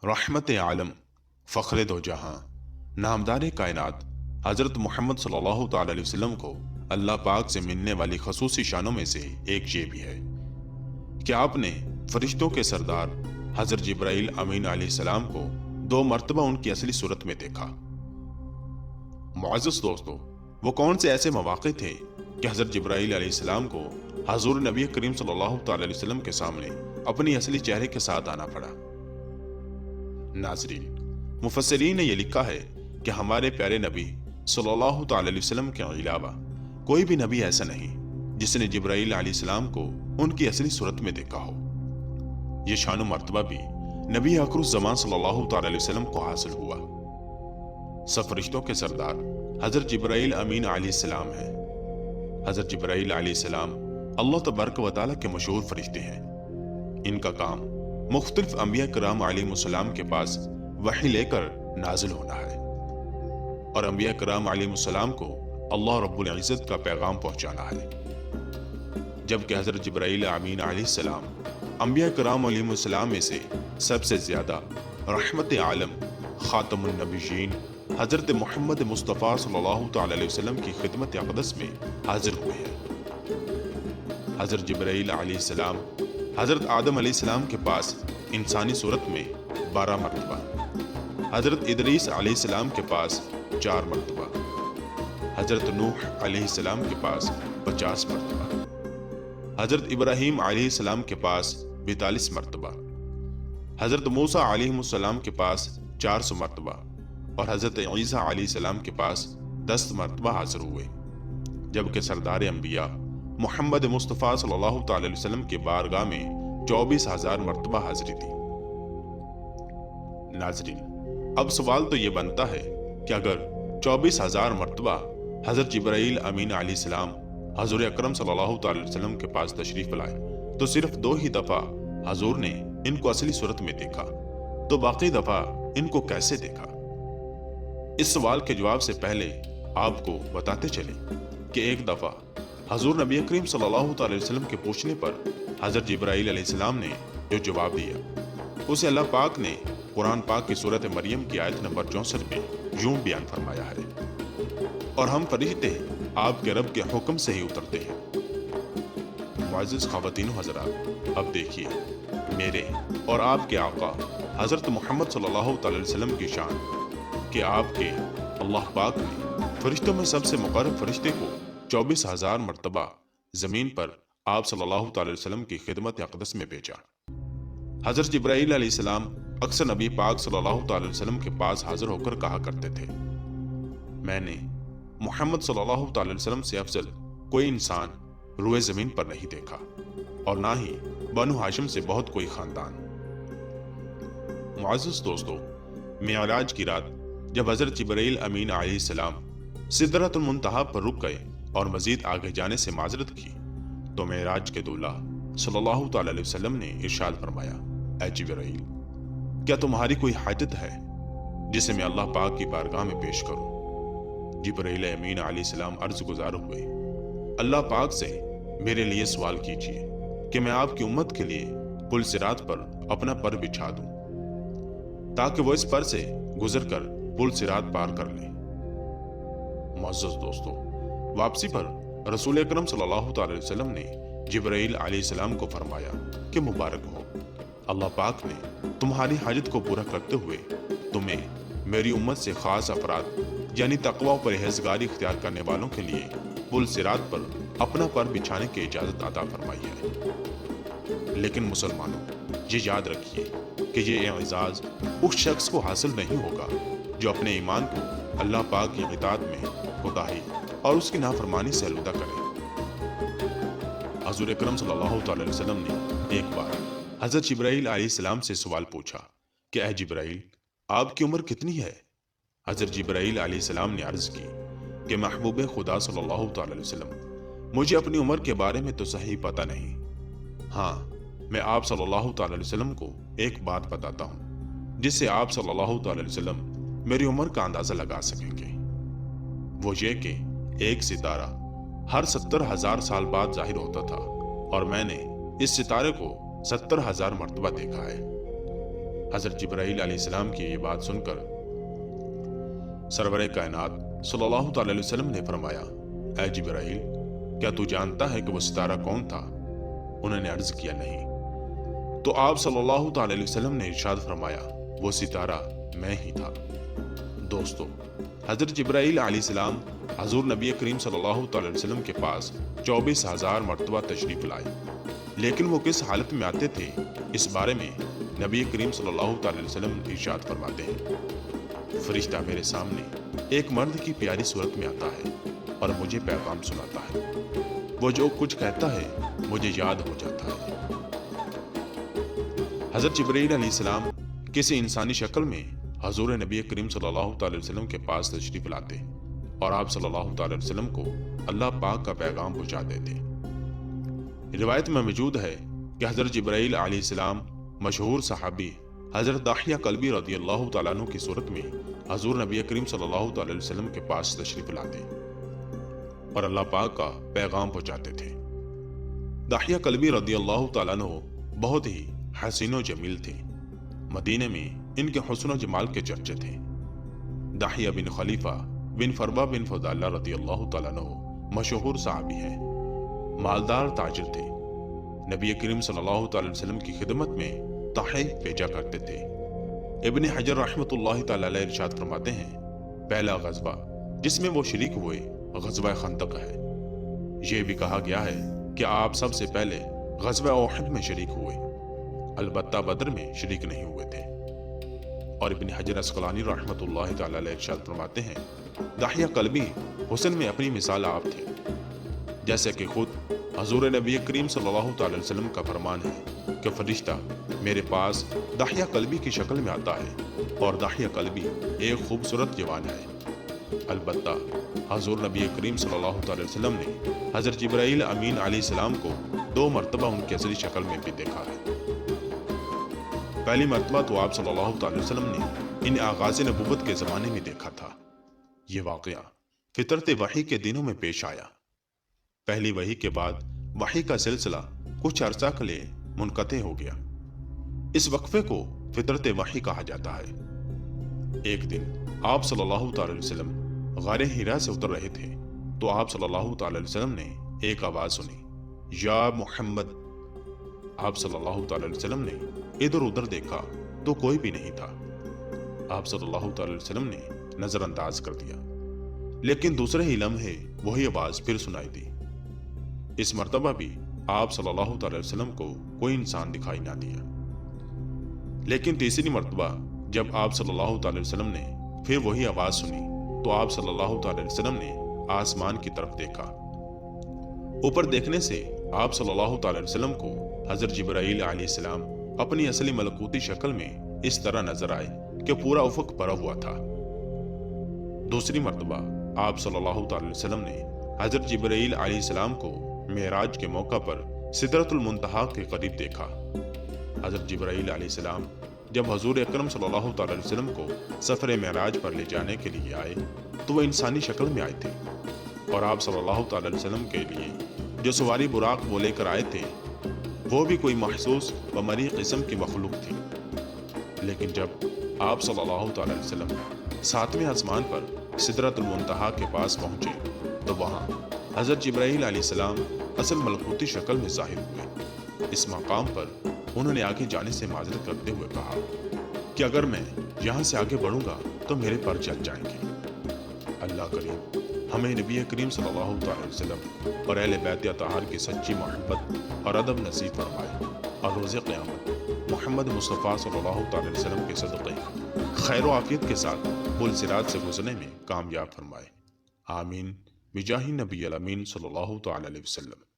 रहमत आलम फ़ख्र दो जहां नामदार कायनात हज़रत मोहम्मद सल्लल्लाहु ताला अलैहि वसल्लम को अल्लाह पाक से मिलने वाली खसूसी शानों में से एक ये भी है कि आपने फरिश्तों के सरदार हज़रत जिब्राइल अमीन अलैहिस्सलाम को 2 मरतबा उनकी असली सूरत में देखा। मुअज़्ज़ज़ दोस्तों, वो कौन से ऐसे मौक़े थे कि हज़रत जिब्राइल अलैहिस्सलाम को हज़ूर नबी करीम सल्लल्लाहु ताला अलैहि वसल्लम के सामने अपनी असली चेहरे के साथ आना पड़ा। नाज़रीन, मुफस्सिरीन ने यह लिखा है कि हमारे प्यारे नबी सल्लल्लाहु ताला अलैहि वसल्लम के अलावा कोई भी नबी ऐसा नहीं जिसने जिब्राइल अलैहिस्सलाम को उनकी असली सूरत में देखा हो। ये शान मर्तबा भी नबी आखिरुज़्ज़मान सल्लल्लाहु ताला अलैहि वसल्लम को हासिल हुआ। सब फरिश्तों के सरदार हज़रत जिब्राइल अमीन अलैहिस्सलाम हैं। हज़रत जिब्राइल अलैहिस्सलाम अल्लाह तबारक व तआला के मशहूर फरिश्ते हैं। इनका काम मुख्तलिफ अंबिया कराम अलैहिस्सलाम के पास वही लेकर नाजिल होना है और अंबिया कराम अलैहिस्सलाम को अल्लाह रब्बुल इज़्ज़त का पैगाम पहुंचाना है। जबकि हज़रत जिब्राइल अमीन अलैहिस्सलाम अंबिया कराम अलैहिस्सलाम में से सबसे ज्यादा रहमत आलम खातमुन नबीयीन हज़रत मोहम्मद मुस्तफ़ा सल्लल्लाहु तआला अलैहि वसल्लम की खिदमत अक़दस में हाजिर हुए हैं। हज़रत जिब्राइल अलैहिस्सलाम हज़रत आदम अलैहिस्सलाम के पास इंसानी सूरत में 12 मरतबा, हज़रत इदरीस अलैहिस्सलाम के पास 4 मरतबा, हज़रत नूह अलैहिस्सलाम के पास 50 मरतबा, हज़रत इब्राहीम अलैहिस्सलाम के पास 42 मरतबा, हज़रत मूसा अलैहिस्सलाम के पास 400 मरतबा और हज़रत ईसा अलैहिस्सलाम के पास 10 मरतबा हाजिर हुए। जबकि सरदार अंबिया मोहम्मद मुस्तफ़ा सल्लल्लाहु ताला अलैहि वसल्लम के बारगाह में 24,000 मरतबा हाजिरी थी। नाज़रीन, अब सवाल तो ये बनता है कि अगर 24,000 मरतबा हज़रत जिब्राइल अमीन अलैहिस्सलाम हज़ूर अकरम सल्लल्लाहु ताला अलैहि वसल्लम के पास तशरीफ लाए तो सिर्फ 2 ही दफा हजूर ने इनको असली सूरत में देखा, तो बाकी दफा इनको कैसे देखा? इस सवाल के जवाब से पहले आपको बताते चले कि एक दफा हजूर नबी करीम सल्लल्लाहु अलैहि वसल्लम के पूछने पर हजरत जिब्राइल अलैहिस्सलाम ने जो जवाब दिया उसे अल्लाह पाक ने कुरान पाक की सूरत मरियम की आयत नंबर 64 में यूं बयान फरमाया है, और हम फरिश्ते आपके रब के हुक्म से ही उतरते हैं। मुअज़्ज़िज़ ख़वातीन हज़रात, अब देखिए मेरे और आपके आका हजरत मोहम्मद सल्लल्लाहु अलैहि वसल्लम की शान कि आपके अल्लाह पाक ने फरिश्तों में सबसे मुक़र्रब फरिश्ते को 24,000 मरतबा ज़मीन पर आप सल्लल्लाहु अलैहि वसल्लम की खिदमत अक़दस में भेजा। हज़रत जिब्राइल अलैहिस्सलाम अक्सर नबी पाक सल्लल्लाहु अलैहि वसल्लम के पास हाजिर होकर कहा करते थे, मैंने मोहम्मद सल्लल्लाहु अलैहि वसल्लम से अफजल कोई इंसान रुए ज़मीन पर नहीं देखा और ना ही बनु हाशिम से बहुत कोई ख़ानदान। मुअज़्ज़िज़ दोस्तों, मिअराज की रात जब हज़रत जिब्राइल अमीन अलैहिस्सलाम सिदरतुल मुंतहा पर रुक गए और मजीद आगे जाने से माजरत की तो मिअराज के दूल्हा सल्लल्लाहु अलैहि वसल्लम ने इरशाद फरमाया, ऐ जिब्राइल, क्या तुम्हारी कोई हाजत है जिसे मैं अल्लाह पाक की बारगाह में पेश करूं? जिब्राइल अमीन अलैहिस्सलाम अर्ज गुजार हुए, अल्लाह पाक से मेरे लिए सवाल कीजिए कि मैं आपकी उम्मत के लिए पुल सिरात पर अपना पर बिछा दूं ताकि वो इस पर से गुजर कर पुल सिरात पार कर ले। मुअज़्ज़िज़ दोस्तों, वापसी पर रसूल अकरम सल्लल्लाहु अलैहि वसल्लम ने जिब्राइल अलैहिस्सलाम को फरमाया कि मुबारक हो, अल्लाह पाक ने तुम्हारी हाजत को पूरा करते हुए तुम्हें मेरी उम्मत से खास अफराद यानी तकवा और परहेजगारी इख्तियार करने वालों के लिए पुल सिरात पर अपना पर बिछाने की इजाजत अता फरमाई है। लेकिन मुसलमानों, ये याद रखिए कि ये एजाज उस शख्स को हासिल नहीं होगा जो अपने ईमान को अल्लाह पाक की इताअत में खुदाई और उसकी नाफरमानी से अलविदा करे। हज़ूर अकरम सल्लल्लाहु अलैहि वसल्लम ने एक बार हज़रत जिब्राइल अलैहिस्सलाम से सवाल पूछा कि ऐ जिब्राइल, आपकी उम्र कितनी है? हज़रत जिब्राइल अलैहिस्सलाम ने अर्ज की कि महबूब खुदा सल्लल्लाहु अलैहि वसल्लम, मुझे अपनी उम्र के बारे में तो सही पता नहीं। हाँ, मैं आप सल्लल्लाहु अलैहि वसल्लम को एक बात बताता हूँ जिससे आप सल्लल्लाहु अलैहि वसल्लम मेरी उम्र का अंदाजा लगा सकेंगे। वो ये कि एक सितारा हर 70,000 साल बाद जाहिर होता था और मैंने इस सितारे को 70,000 मरतबा देखा है। حضرت جبرائیل علیہ السلام کی یہ بات سن کر سرور کائنات صلی اللہ تعالی علیہ وسلم نے فرمایا، اے جبرائیل، کیا تو جانتا ہے کہ وہ ستارہ کون تھا؟ انہوں نے عرض کیا، نہیں۔ تو آپ صلی اللہ تعالی علیہ وسلم نے ارشاد فرمایا، وہ ستارہ میں ہی تھا۔ دوستو، حضرت جبرائیل علیہ السلام حضور نبی کریم صلی اللہ تعالی علیہ وسلم کے پاس 24,000 مرتبہ تشریف لائے، لیکن وہ کس حالت میں آتے تھے اس بارے میں نبی کریم صلی اللہ تعالی علیہ وسلم ارشاد فرماتے ہیں، فرشتہ میرے سامنے ایک مرد کی پیاری صورت میں آتا ہے اور مجھے پیغام سناتا ہے، وہ جو کچھ کہتا ہے مجھے یاد ہو جاتا ہے۔ حضرت جبرائیل علیہ السلام کسی انسانی شکل میں حضور نبی کریم صلی اللہ تعالی وسلم کے پاس تشریف لاتے اور آپ صلی اللہ تعالی وسلم کو اللہ پاک کا پیغام پہنچا دیتے۔ روایت میں موجود ہے کہ حضرت جبرائیل علیہ السلام مشہور صحابی حضرت داحیہ کلبی رضی اللہ تعالیٰ عنہ کی صورت میں حضور نبی کریم صلی اللہ تعالی وسلم کے پاس تشریف لاتے اور اللہ پاک کا پیغام پہنچاتے تھے۔ داحیہ کلبی رضی اللہ تعالیٰ عنہ بہت ہی حسین و جمیل تھے، مدینے میں ان کے حسن و جمال کے چرچے تھے۔ داحیہ بن خلیفہ بن فربہ بن فضالہ رضی اللہ تعالیٰ عنہ مشہور صحابی ہیں، مالدار تاجر تھے، نبی کریم صلی اللہ تعالی وسلم کی خدمت میں تحائف بھیجا کرتے تھے۔ ابن حجر رحمۃ اللہ تعالی علیہ ارشاد فرماتے ہیں، پہلا غزوہ جس میں وہ شریک ہوئے غزوہ خندق ہے۔ یہ بھی کہا گیا ہے کہ آپ سب سے پہلے غزوہ احد میں شریک ہوئے، البتہ بدر میں شریک نہیں ہوئے تھے۔ اور ابن حجر اسقلانی رحمۃ اللہ تعالی علیہ ارشاد فرماتے ہیں، داحیہ کلبی حسن میں اپنی مثال آپ تھے، جیسے کہ خود حضور نبی کریم صلی اللہ تعالی وسلم کا فرمان ہے کہ فرشتہ میرے پاس داحیہ کلبی کی شکل میں آتا ہے اور داحیہ کلبی ایک خوبصورت جوان ہے۔ البتہ حضور نبی کریم صلی اللہ تعالی وسلم نے حضرت جبرائیل امین علیہ السلام کو 2 مرتبہ ان کی اصلی شکل میں بھی دیکھا ہے۔ پہلی مرتبہ تو آپ صلی اللہ تعالی وسلم نے انہیں آغاز نبوت کے زمانے میں دیکھا تھا۔ یہ واقعہ فطرت وحی کے دنوں میں پیش آیا۔ پہلی وحی کے بعد وحی کا سلسلہ کچھ عرصہ کے لیے منقطع ہو گیا۔ اس وقفے کو فطرت وحی کہا جاتا ہے۔ ایک دن آپ صلی اللہ تعالی وسلم غار حرا سے اتر رہے تھے تو آپ صلی اللہ تعالی وسلم نے ایک آواز سنی، یا محمد۔ آپ صلی اللہ تعالی وسلم نے ادھر ادھر دیکھا تو کوئی بھی نہیں تھا۔ آپ صلی اللہ تعالی وسلم نے نظر انداز کر دیا، لیکن دوسرے ہی لمحے وہی آواز پھر سنائی دی۔ اس مرتبہ بھی آپ صلی اللہ تعالی وسلم کو کوئی انسان دکھائی نہ دیا، لیکن تیسری مرتبہ جب آپ صلی اللہ تعالی وسلم نے پھر وہی آواز سنی تو آپ صلی اللہ تعالی وسلم نے آسمان کی طرف دیکھا۔ اوپر دیکھنے سے آپ صلی اللہ تعالی وسلم کو حضرت جبرائیل علیہ السلام اپنی اصلی ملکوتی شکل میں اس طرح نظر آئے کہ پورا افق بھرا ہوا تھا۔ دوسری مرتبہ آپ صلی اللہ تعالی وسلم نے حضرت جبرائیل علیہ السلام کو معراج کے موقع پر سدرۃ المنتہا کے قریب دیکھا۔ حضرت جبرائیل علیہ السلام جب حضور اکرم صلی اللہ تعالی وسلم کو سفر معراج پر لے جانے کے لیے آئے تو وہ انسانی شکل میں آئے تھے، اور آپ صلی اللہ تعالی وسلم کے لیے جو سواری براق وہ لے کر آئے تھے وہ بھی کوئی محسوس و مری قسم کی مخلوق تھی۔ لیکن جب آپ صلی اللہ تعالی وسلم 7ویں آسمان پر سدرۃ المنتہا کے پاس پہنچے تو وہاں حضرت جبرائیل علیہ السلام اصل ملکوتی شکل میں ظاہر ہوئے۔ اس مقام پر انہوں نے آگے جانے سے معذرت کرتے ہوئے کہا کہ اگر میں یہاں سے آگے بڑھوں گا تو میرے پر جل جائیں گے۔ اللہ کریم ہمیں نبی کریم صلی اللہ تعالی وسلم اور اہل بیت اطہار کی سچی محبت اور ادب نصیب فرمائے، اور روز قیامت محمد مصطفیٰ صلی اللہ تعالی وسلم کے صدقے خیر و عافیت کے ساتھ پل صراط سے گزرنے میں کامیاب فرمائے۔ آمین بجاہ نبی الامین صلی اللہ تعالی علیہ وسلم۔